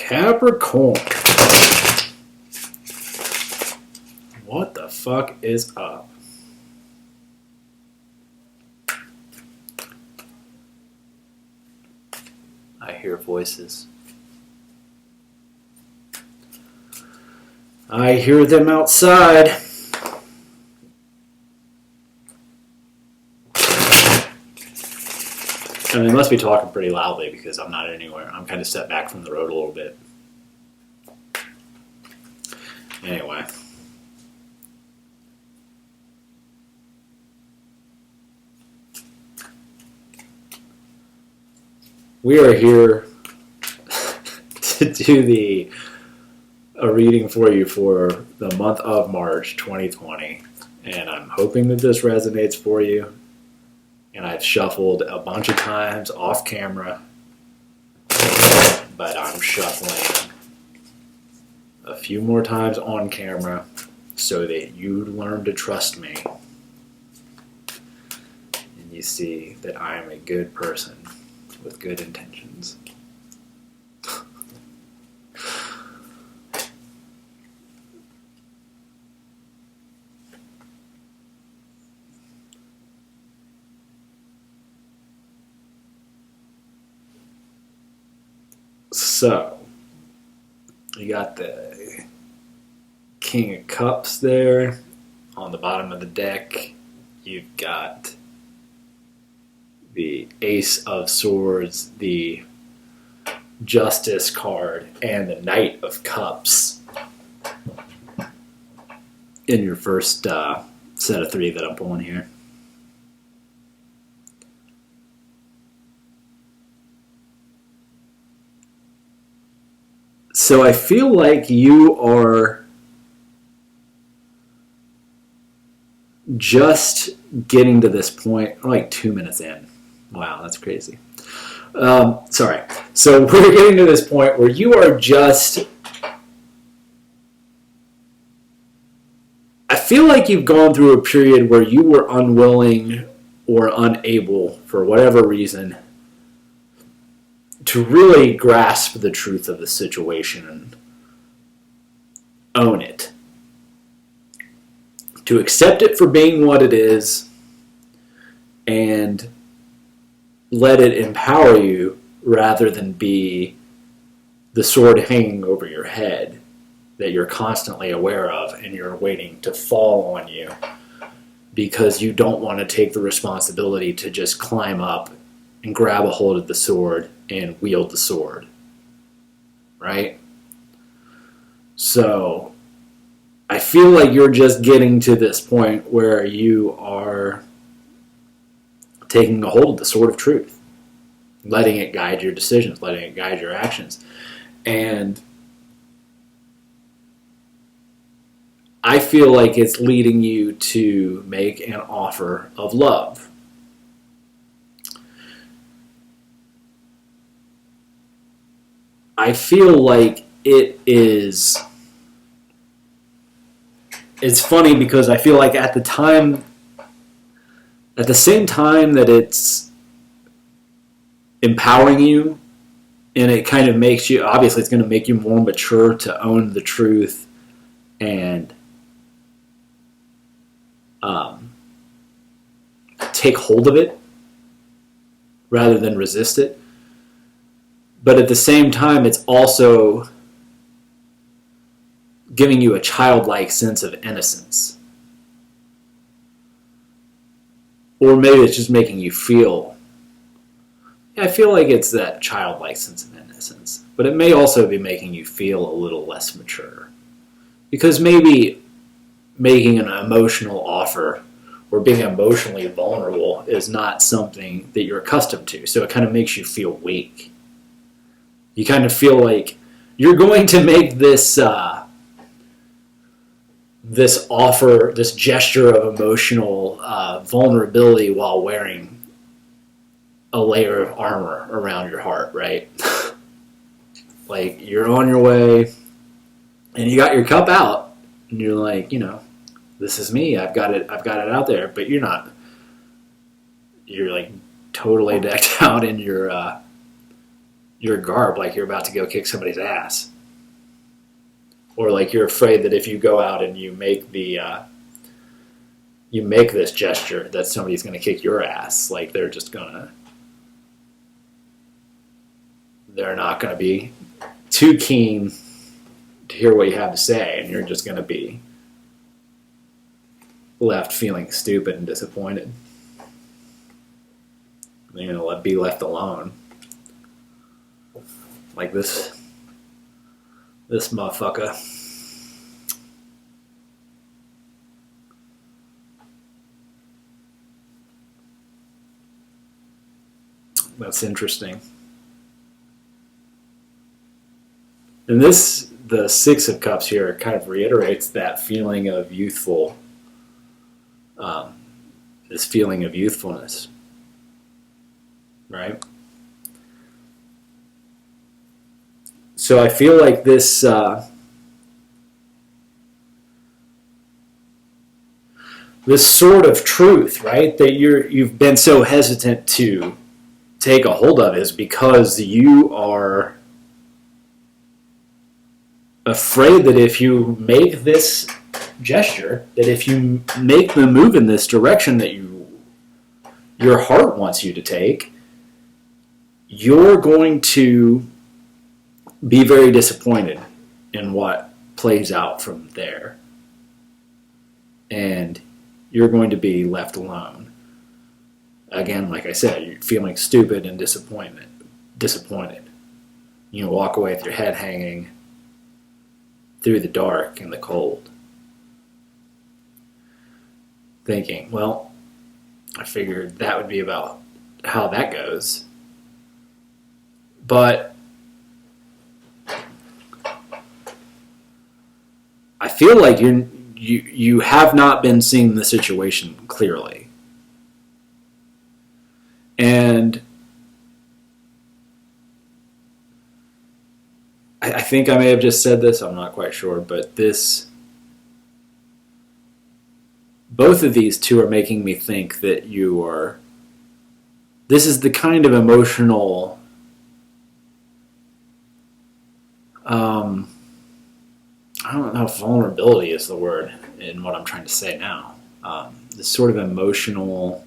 Capricorn. What the fuck is up? I hear voices. I hear them outside. And they must be talking pretty loudly because I'm not anywhere. I'm kind of set back from the road a little bit. Anyway. We are here to do a reading for you for the month of March 2020. And I'm hoping that this resonates for you. And I've shuffled a bunch of times off camera, but I'm shuffling a few more times on camera so that you learn to trust me. And you see that I am a good person with good intentions. So, you got the King of Cups there on the bottom of the deck. You've got the Ace of Swords, the Justice card, and the Knight of Cups in your first set of three that I'm pulling here. So I feel like you are just getting to this point, like 2 minutes in. Wow, that's crazy. Sorry. So we're getting to this point where you are just... I feel like you've gone through a period where you were unwilling or unable, for whatever reason, to really grasp the truth of the situation and own it. To accept it for being what it is and let it empower you rather than be the sword hanging over your head that you're constantly aware of and you're waiting to fall on you because you don't want to take the responsibility to just climb up and grab a hold of the sword and wield the sword, right? So I feel like you're just getting to this point where you are taking a hold of the sword of truth, letting it guide your decisions, letting it guide your actions. And I feel like it's leading you to make an offer of love. I feel like it is... It's funny because I feel like at the same time that it's empowering you, and it kind of makes you, obviously it's going to make you more mature to own the truth and take hold of it rather than resist it. But at the same time, it's also giving you a childlike sense of innocence. Or maybe it's just making you feel... I feel like it's that childlike sense of innocence. But it may also be making you feel a little less mature. Because maybe making an emotional offer or being emotionally vulnerable is not something that you're accustomed to. So it kind of makes you feel weak. You kind of feel like you're going to make this this offer, this gesture of emotional vulnerability while wearing a layer of armor around your heart, right? Like you're on your way and you got your cup out and you're like, you know, this is me. I've got it out there, but you're not. You're like totally decked out in your your garb like you're about to go kick somebody's ass. Or like you're afraid that if you go out and you make this gesture that somebody's going to kick your ass, like they're not going to be too keen to hear what you have to say, and you're just going to be left feeling stupid and disappointed. You're going to be left alone. Like this motherfucker. That's interesting. And the Six of Cups here kind of reiterates that feeling of youthful, this feeling of youthfulness, right? So I feel like this sort of truth, right, that you've been so hesitant to take a hold of is because you are afraid that if you make this gesture, that if you make the move in this direction that your heart wants you to take, you're going to be very disappointed in what plays out from there. And you're going to be left alone. Again, like I said, you're feeling stupid and disappointed. You walk away with your head hanging through the dark and the cold, thinking, well, I figured that would be about how that goes. But I feel like you have not been seeing the situation clearly. And I think I may have just said this, I'm not quite sure, but both of these two are making me think that this is the kind of emotional, I don't know if vulnerability is the word in what I'm trying to say now. This sort of emotional,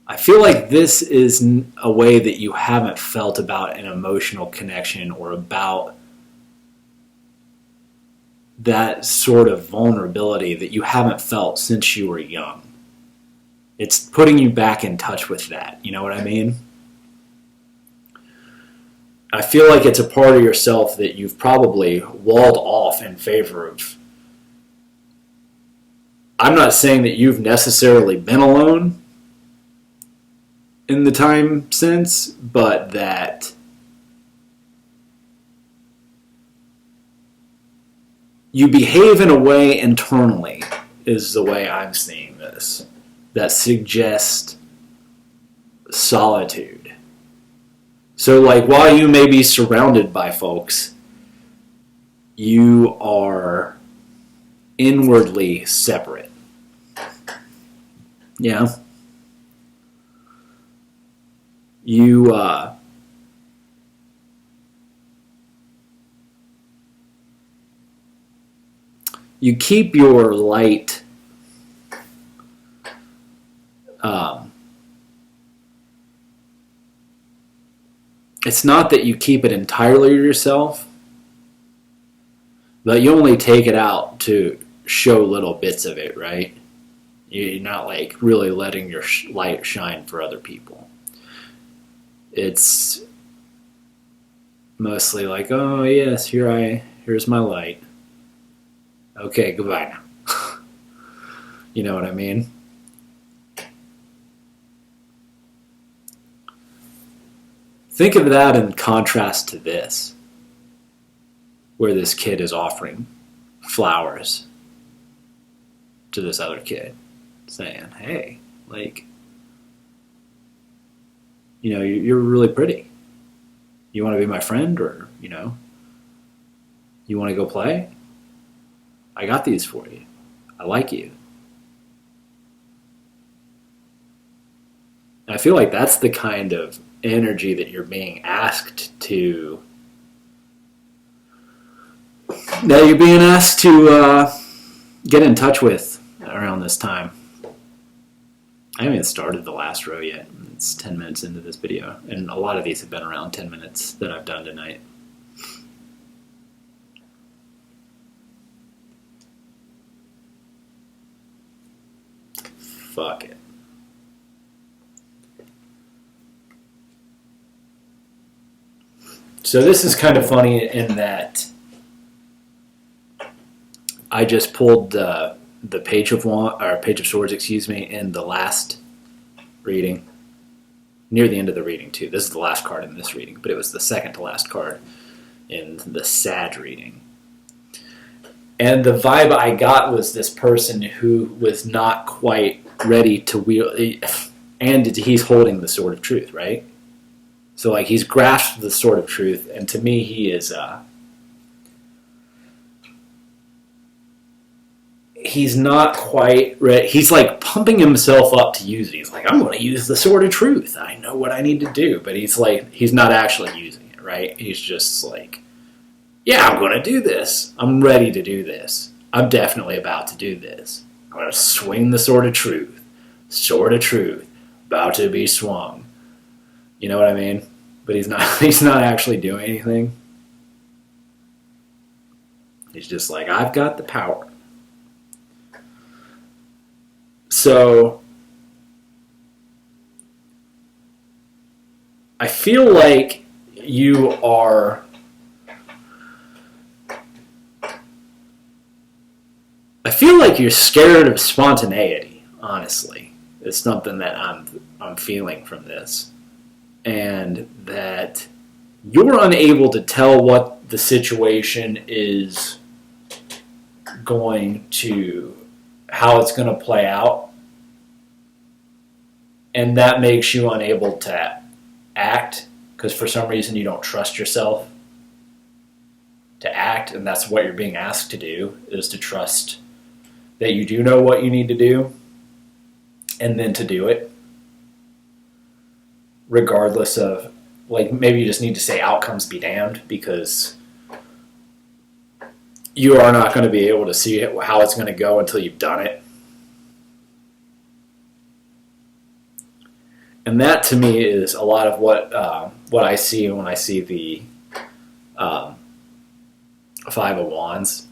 I feel like this is a way that you haven't felt about an emotional connection or about that sort of vulnerability that you haven't felt since you were young. It's putting you back in touch with that. You know what I mean? I feel like it's a part of yourself that you've probably walled off in favor of. I'm not saying that you've necessarily been alone in the time since, but that you behave in a way internally is the way I'm seeing this, that suggests solitude. So like while you may be surrounded by folks, you are inwardly separate. Yeah. You keep your light it's not that you keep it entirely to yourself, but you only take it out to show little bits of it, right? You're not like really letting your light shine for other people. It's mostly like, oh yes, here's my light. Okay, goodbye now. You know what I mean? Think of that in contrast to this, where this kid is offering flowers to this other kid, saying, hey, like, you know, you're really pretty. You want to be my friend, or, you know, you want to go play? I got these for you. I like you. I feel like that's the kind of energy that you're being asked to, that you're being asked to get in touch with around this time. I haven't even started the last row yet. It's 10 minutes into this video, and a lot of these have been around 10 minutes that I've done tonight. Fuck it. So this is kind of funny in that I just pulled the Page of Swords, in the last reading, near the end of the reading too. This is the last card in this reading, but it was the second to last card in the Sag reading. And the vibe I got was this person who was not quite ready to wield, and he's holding the Sword of Truth, right? So like he's grasped the Sword of Truth, and to me he is he's not quite ready. He's like pumping himself up to use it. He's like, I'm going to use the Sword of Truth. I know what I need to do. But he's like, he's not actually using it, right? He's just like, yeah, I'm going to do this. I'm ready to do this. I'm definitely about to do this. I'm going to swing the Sword of Truth. Sword of Truth. About to be swung. You know what I mean? But he's not actually doing anything. He's just like, I've got the power. So I feel like you are you're scared of spontaneity, honestly. It's something that I'm feeling from this. And that you're unable to tell what the situation is going to, how it's going to play out. And that makes you unable to act because for some reason you don't trust yourself to act, and that's what you're being asked to do, is to trust that you do know what you need to do and then to do it. Regardless of, like, maybe you just need to say outcomes be damned because you are not going to be able to see how it's going to go until you've done it. And that to me is a lot of what I see when I see the Five of Wands.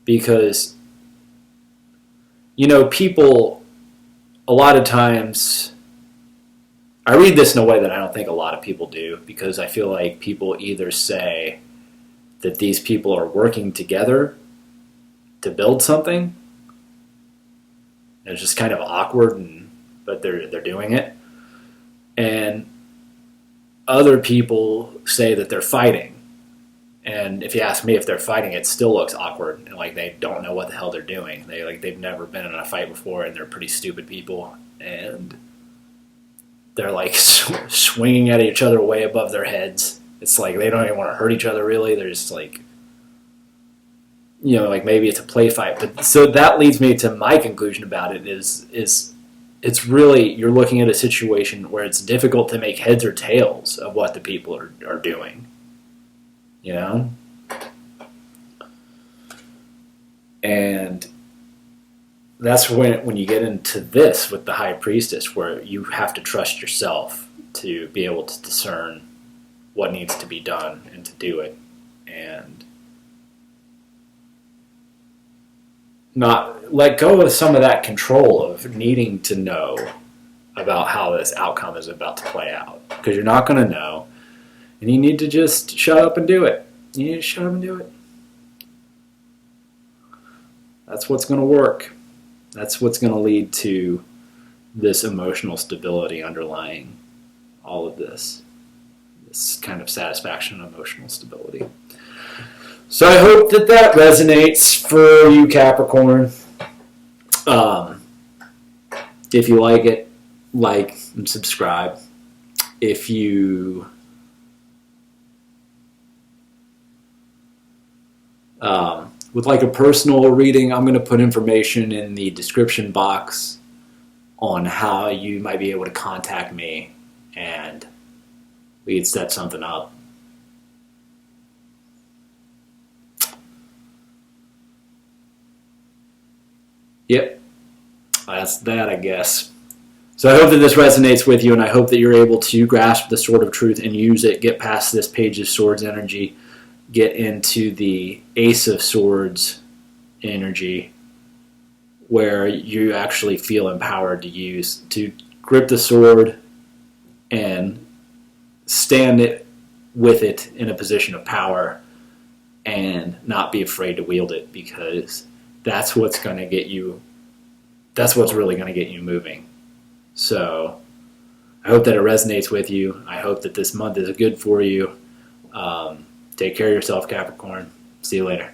Because, you know, people, a lot of times, I read this in a way that I don't think a lot of people do, because I feel like people either say that these people are working together to build something, and it's just kind of awkward, but they're doing it, and other people say that they're fighting. And if you ask me if they're fighting, it still looks awkward, and like they don't know what the hell they're doing. They've never been in a fight before, and they're pretty stupid people, and they're like swinging at each other way above their heads. It's like they don't even want to hurt each other really. They're just like, you know, like maybe it's a play fight. But so that leads me to my conclusion about it is it's really, you're looking at a situation where it's difficult to make heads or tails of what the people are doing. You know? And that's when you get into this with the High Priestess, where you have to trust yourself to be able to discern what needs to be done and to do it, and not let go of some of that control of needing to know about how this outcome is about to play out, because you're not going to know, and you need to just shut up and do it. You need to shut up and do it. That's what's going to work. That's what's going to lead to this emotional stability underlying all of this. This kind of satisfaction and emotional stability. So I hope that resonates for you, Capricorn. If you like it, like and subscribe. If you would like a personal reading, I'm going to put information in the description box on how you might be able to contact me and we could set something up. Yep, that's that, I guess. So I hope that this resonates with you, and I hope that you're able to grasp the Sword of Truth and use it, get past this Page of Swords energy, get into the Ace of Swords energy, where you actually feel empowered to grip the sword and stand it with it in a position of power and not be afraid to wield it, because that's what's going to get you, that's what's really going to get you moving. So I hope that it resonates with you. I hope that this month is good for you. Take care of yourself, Capricorn. See you later.